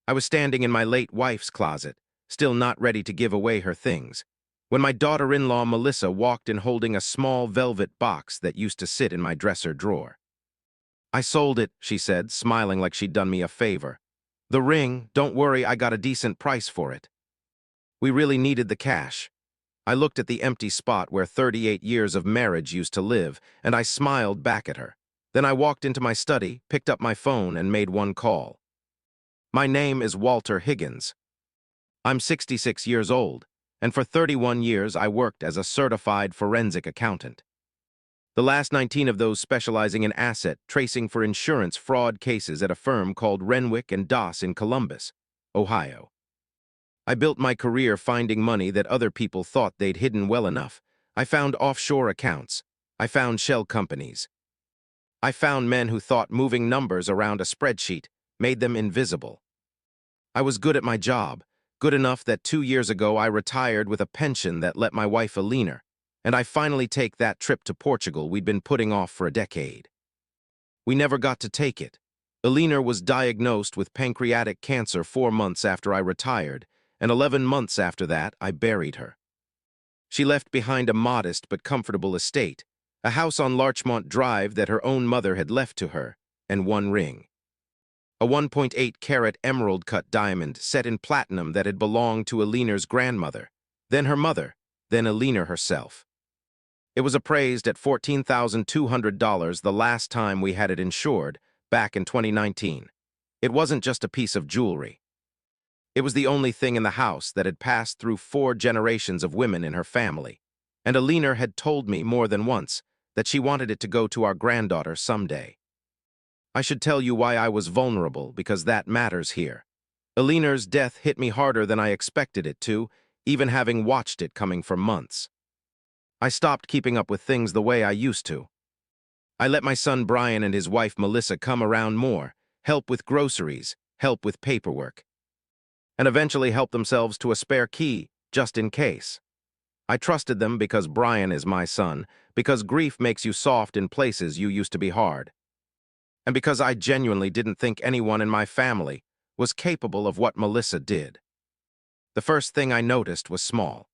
I was standing in my late wife's closet, still not ready to give away her things, when my daughter-in-law Melissa walked in holding a small velvet box that used to sit in my dresser drawer. "I sold it," she said, smiling like she'd done me a favor. "The ring, don't worry, I got a decent price for it." We really needed the cash. I looked at the empty spot where 38 years of marriage used to live, and I smiled back at her. Then I walked into my study, picked up my phone, and made one call. "My name is Walter Higgins. I'm 66 years old, and for 31 years I worked as a certified forensic accountant. The last 19 of those specializing in asset tracing for insurance fraud cases at a firm called Renwick and Doss in Columbus, Ohio. I built my career finding money that other people thought they'd hidden well enough. I found offshore accounts. I found shell companies. I found men who thought moving numbers around a spreadsheet made them invisible. I was good at my job, good enough that 2 years ago I retired with a pension that let my wife a leaner, and I finally take that trip to Portugal we'd been putting off for a decade. We never got to take it. Alina was diagnosed with pancreatic cancer 4 months after I retired, and 11 months after that, I buried her. She left behind a modest but comfortable estate, a house on Larchmont Drive that her own mother had left to her, and one ring. A 1.8-carat emerald-cut diamond set in platinum that had belonged to Alina's grandmother, then her mother, then Alina herself. It was appraised at $14,200 the last time we had it insured, back in 2019. It wasn't just a piece of jewelry. It was the only thing in the house that had passed through 4 generations of women in her family, and Alina had told me more than once that she wanted it to go to our granddaughter someday. I should tell you why I was vulnerable, because that matters here. Alina's death hit me harder than I expected it to, even having watched it coming for months. I stopped keeping up with things the way I used to. I let my son Brian and his wife Melissa come around more, help with groceries, help with paperwork, and eventually help themselves to a spare key, just in case. I trusted them because Brian is my son, because grief makes you soft in places you used to be hard, and because I genuinely didn't think anyone in my family was capable of what Melissa did. The first thing I noticed was small.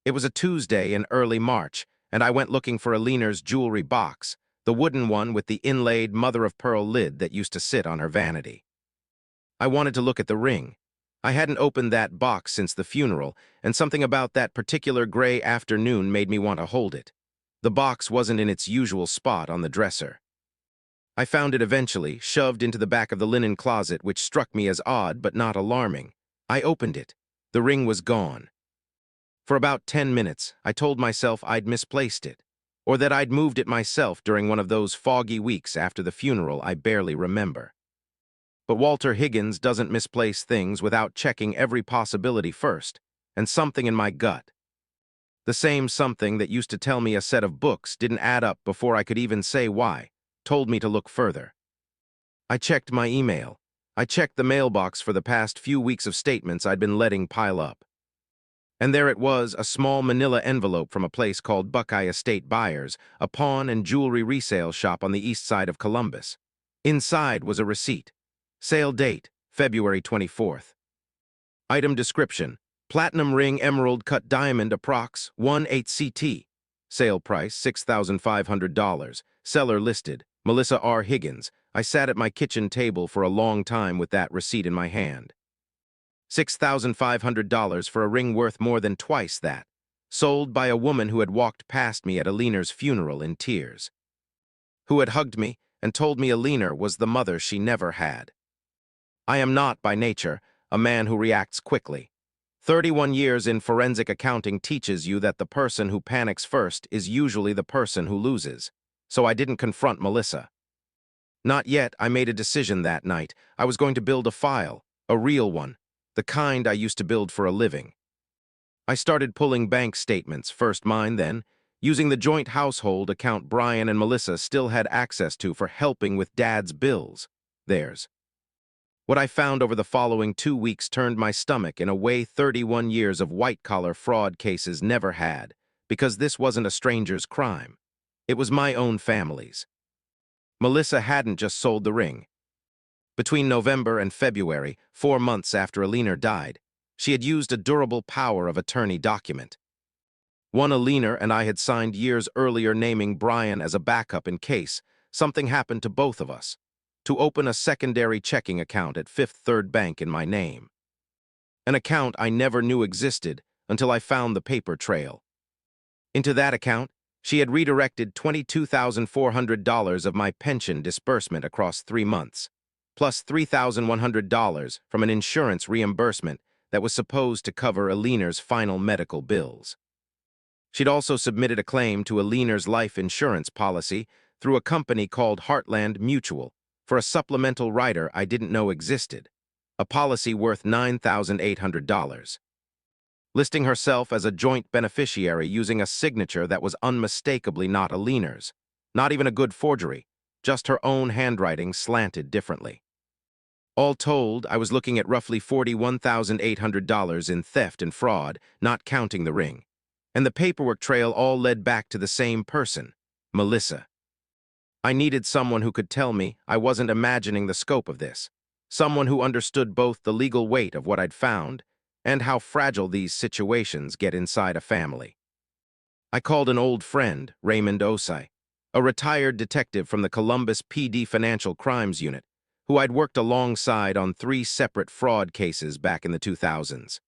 It was a Tuesday in early March, and I went looking for Alina's jewelry box, the wooden one with the inlaid mother-of-pearl lid that used to sit on her vanity. I wanted to look at the ring. I hadn't opened that box since the funeral, and something about that particular gray afternoon made me want to hold it. The box wasn't in its usual spot on the dresser. I found it eventually, shoved into the back of the linen closet, which struck me as odd but not alarming. I opened it. The ring was gone. For about 10 minutes, I told myself I'd misplaced it, or that I'd moved it myself during one of those foggy weeks after the funeral I barely remember. But Walter Higgins doesn't misplace things without checking every possibility first, and something in my gut, the same something that used to tell me a set of books didn't add up before I could even say why, told me to look further. I checked my email. I checked the mailbox for the past few weeks of statements I'd been letting pile up. And there it was, a small manila envelope from a place called Buckeye Estate Buyers, a pawn and jewelry resale shop on the east side of Columbus. Inside was a receipt. Sale date, February 24th. Item description: platinum ring emerald cut diamond approx. 1/8 CT. Sale price, $6,500. Seller listed, Melissa R. Higgins. I sat at my kitchen table for a long time with that receipt in my hand. $6,500 for a ring worth more than twice that. Sold by a woman who had walked past me at Alina's funeral in tears. Who had hugged me and told me Alina was the mother she never had. I am not, by nature, a man who reacts quickly. 31 years in forensic accounting teaches you that the person who panics first is usually the person who loses. So I didn't confront Melissa. Not yet. I made a decision that night. I was going to build a file, a real one, the kind I used to build for a living. I started pulling bank statements, first mine then, using the joint household account Brian and Melissa still had access to for helping with Dad's bills, theirs. What I found over the following 2 weeks turned my stomach in a way 31 years of white-collar fraud cases never had, because this wasn't a stranger's crime. It was my own family's. Melissa hadn't just sold the ring. Between November and February, 4 months after Alina died, she had used a durable power of attorney document. One Alina and I had signed years earlier naming Brian as a backup in case something happened to both of us, to open a secondary checking account at Fifth Third Bank in my name. An account I never knew existed until I found the paper trail. Into that account, she had redirected $22,400 of my pension disbursement across 3 months, plus $3,100 from an insurance reimbursement that was supposed to cover Alina's final medical bills. She'd also submitted a claim to Alina's life insurance policy through a company called Heartland Mutual for a supplemental rider I didn't know existed, a policy worth $9,800. Listing herself as a joint beneficiary using a signature that was unmistakably not Alina's, not even a good forgery, just her own handwriting slanted differently. All told, I was looking at roughly $41,800 in theft and fraud, not counting the ring. And the paperwork trail all led back to the same person, Melissa. I needed someone who could tell me I wasn't imagining the scope of this, someone who understood both the legal weight of what I'd found and how fragile these situations get inside a family. I called an old friend, Raymond Osai, a retired detective from the Columbus PD Financial Crimes Unit, who I'd worked alongside on 3 separate fraud cases back in the 2000s.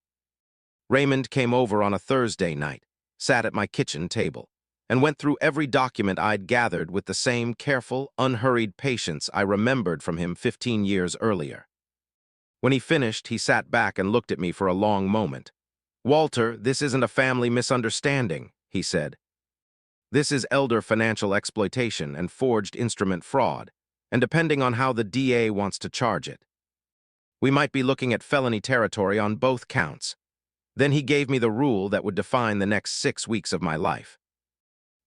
Raymond came over on a Thursday night, sat at my kitchen table, and went through every document I'd gathered with the same careful, unhurried patience I remembered from him 15 years earlier. When he finished, he sat back and looked at me for a long moment. "Walter, this isn't a family misunderstanding," he said. "This is elder financial exploitation and forged instrument fraud, and depending on how the DA wants to charge it, we might be looking at felony territory on both counts." Then he gave me the rule that would define the next 6 weeks of my life.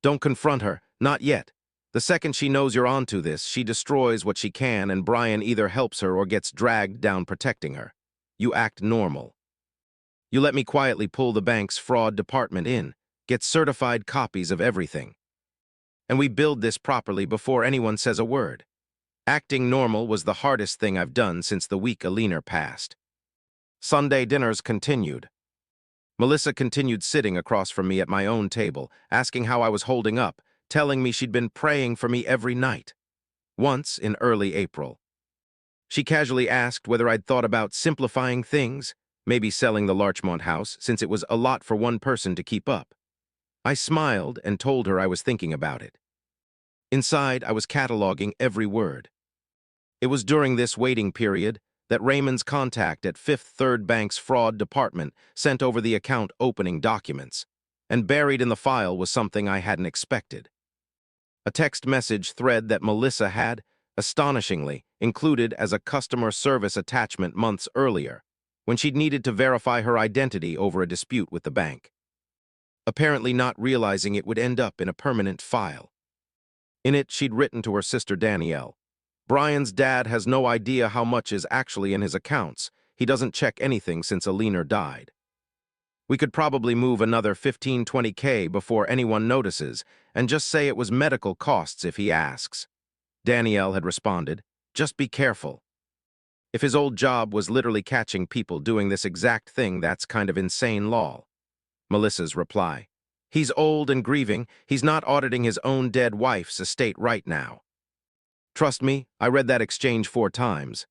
"Don't confront her, not yet. The second she knows you're onto this, she destroys what she can and Brian either helps her or gets dragged down protecting her. You act normal. You let me quietly pull the bank's fraud department in, get certified copies of everything. And we build this properly before anyone says a word." Acting normal was the hardest thing I've done since the week Alina passed. Sunday dinners continued. Melissa continued sitting across from me at my own table, asking how I was holding up, telling me she'd been praying for me every night. Once, in early April, she casually asked whether I'd thought about simplifying things, maybe selling the Larchmont house, since it was a lot for one person to keep up. I smiled and told her I was thinking about it. Inside, I was cataloging every word. It was during this waiting period that Raymond's contact at Fifth Third Bank's fraud department sent over the account opening documents, and buried in the file was something I hadn't expected. A text message thread that Melissa had, astonishingly, included as a customer service attachment months earlier, when she'd needed to verify her identity over a dispute with the bank, apparently not realizing it would end up in a permanent file. In it, she'd written to her sister Danielle, "Brian's dad has no idea how much is actually in his accounts. He doesn't check anything since Alina died. We could probably move another 15–20K before anyone notices, and just say it was medical costs if he asks." Danielle had responded, "Just be careful. If his old job was literally catching people doing this exact thing, that's kind of insane lol." Melissa's reply, "He's old and grieving. He's not auditing his own dead wife's estate right now." Trust me, I read that exchange 4 times.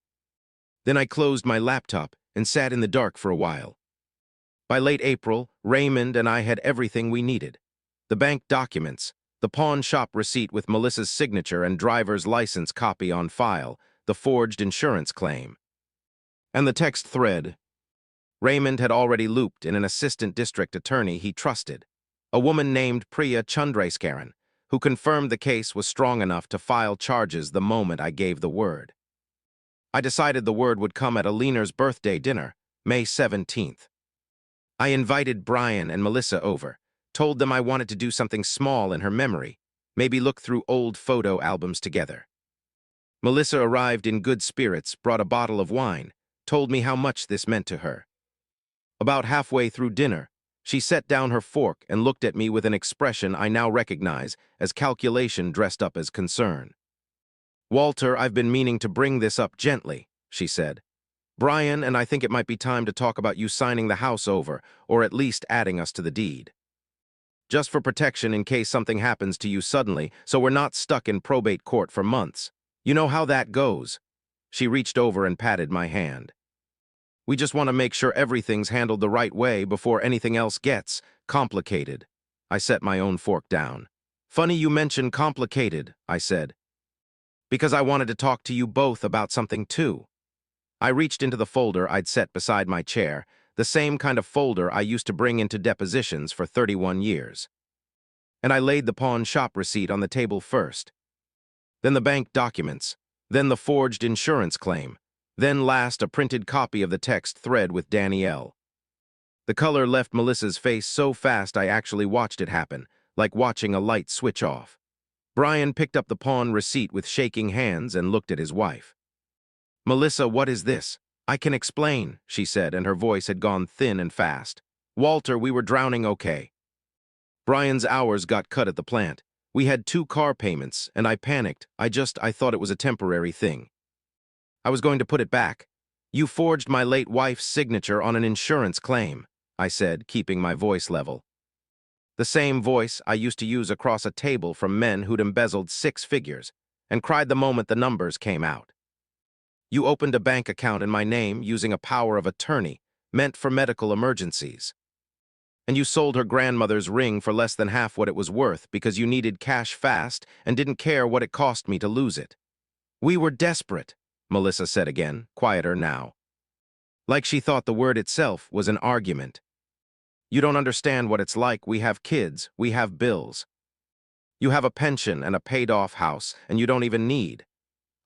Then I closed my laptop and sat in the dark for a while. By late April, Raymond and I had everything we needed. The bank documents, the pawn shop receipt with Melissa's signature and driver's license copy on file, the forged insurance claim, and the text thread. Raymond had already looped in an assistant district attorney he trusted, a woman named Priya Chandrasekaran, who confirmed the case was strong enough to file charges the moment I gave the word. I decided the word would come at Alina's birthday dinner, May 17th. I invited Brian and Melissa over, told them I wanted to do something small in her memory, maybe look through old photo albums together. Melissa arrived in good spirits, brought a bottle of wine, told me how much this meant to her. About halfway through dinner, she set down her fork and looked at me with an expression I now recognize as calculation dressed up as concern. Walter, I've been meaning to bring this up gently, she said. Brian and I think it might be time to talk about you signing the house over, or at least adding us to the deed. Just for protection in case something happens to you suddenly, so we're not stuck in probate court for months. You know how that goes. She reached over and patted my hand. We just want to make sure everything's handled the right way before anything else gets complicated. I set my own fork down. Funny you mention complicated, I said. Because I wanted to talk to you both about something too. I reached into the folder I'd set beside my chair, the same kind of folder I used to bring into depositions for 31 years. And I laid the pawn shop receipt on the table first. Then the bank documents. Then the forged insurance claim. Then last a printed copy of the text thread with Danielle. The color left Melissa's face so fast I actually watched it happen, like watching a light switch off. Brian picked up the pawn receipt with shaking hands and looked at his wife. Melissa, what is this? I can explain, she said, and her voice had gone thin and fast. Walter, we were drowning okay. Brian's hours got cut at the plant. We had 2 car payments, and I panicked. I thought it was a temporary thing. I was going to put it back. You forged my late wife's signature on an insurance claim, I said, keeping my voice level. The same voice I used to use across a table from men who'd embezzled 6 figures, and cried the moment the numbers came out. You opened a bank account in my name using a power of attorney, meant for medical emergencies. And you sold her grandmother's ring for less than half what it was worth because you needed cash fast and didn't care what it cost me to lose it. We were desperate, Melissa said again, quieter now. Like she thought the word itself was an argument. You don't understand what it's like. We have kids, we have bills. You have a pension and a paid-off house, and you don't even need.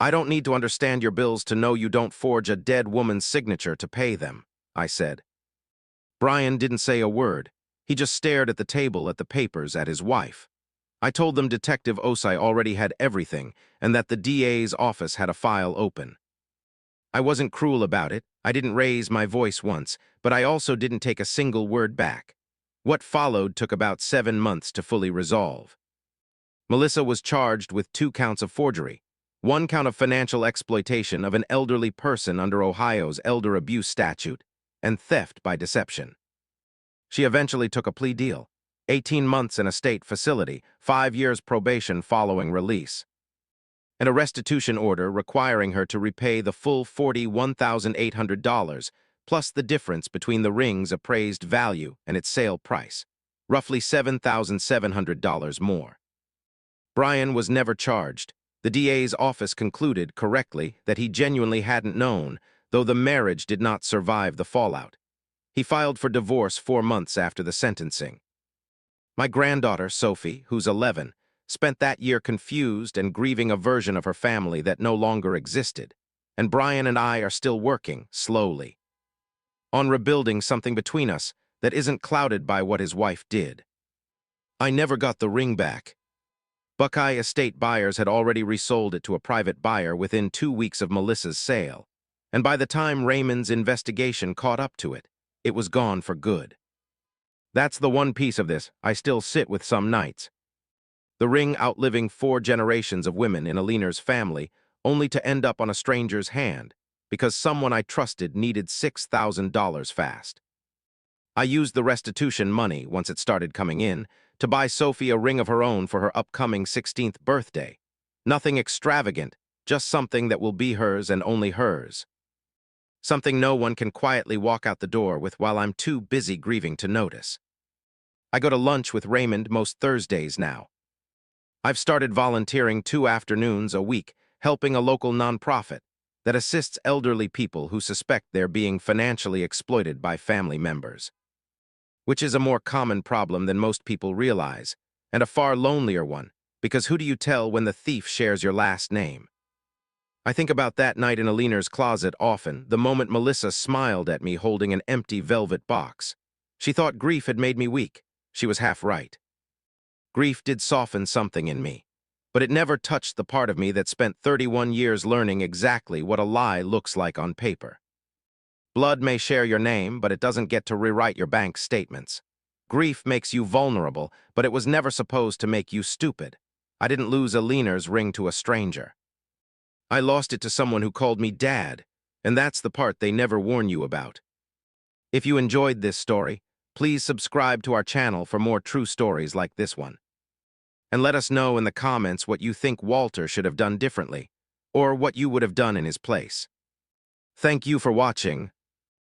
I don't need to understand your bills to know you don't forge a dead woman's signature to pay them, I said. Brian didn't say a word. He just stared at the table, at the papers, at his wife. I told them Detective Osai already had everything and that the DA's office had a file open. I wasn't cruel about it. I didn't raise my voice once, but I also didn't take a single word back. What followed took about 7 months to fully resolve. Melissa was charged with 2 counts of forgery, 1 count of financial exploitation of an elderly person under Ohio's elder abuse statute, and theft by deception. She eventually took a plea deal, 18 months in a state facility, 5 years probation following release, and a restitution order requiring her to repay the full $41,800, plus the difference between the ring's appraised value and its sale price, roughly $7,700 more. Brian was never charged. The DA's office concluded correctly that he genuinely hadn't known, though the marriage did not survive the fallout. He filed for divorce 4 months after the sentencing. My granddaughter, Sophie, who's 11, spent that year confused and grieving a version of her family that no longer existed, and Brian and I are still working, slowly, on rebuilding something between us that isn't clouded by what his wife did. I never got the ring back. Buckeye estate buyers had already resold it to a private buyer within 2 weeks of Melissa's sale, and by the time Raymond's investigation caught up to it, it was gone for good. That's the one piece of this I still sit with some nights. The ring outliving 4 generations of women in Alina's family, only to end up on a stranger's hand, because someone I trusted needed $6,000 fast. I used the restitution money, once it started coming in, to buy Sophie a ring of her own for her upcoming 16th birthday. Nothing extravagant, just something that will be hers and only hers. Something no one can quietly walk out the door with while I'm too busy grieving to notice. I go to lunch with Raymond most Thursdays now. I've started volunteering 2 afternoons a week, helping a local nonprofit that assists elderly people who suspect they're being financially exploited by family members, which is a more common problem than most people realize, and a far lonelier one, because who do you tell when the thief shares your last name? I think about that night in Alina's closet often, the moment Melissa smiled at me holding an empty velvet box. She thought grief had made me weak. She was half right. Grief did soften something in me, but it never touched the part of me that spent 31 years learning exactly what a lie looks like on paper. Blood may share your name, but it doesn't get to rewrite your bank statements. Grief makes you vulnerable, but it was never supposed to make you stupid. I didn't lose Alina's ring to a stranger. I lost it to someone who called me Dad, and that's the part they never warn you about. If you enjoyed this story, please subscribe to our channel for more true stories like this one. And let us know in the comments what you think Walter should have done differently, or what you would have done in his place. Thank you for watching.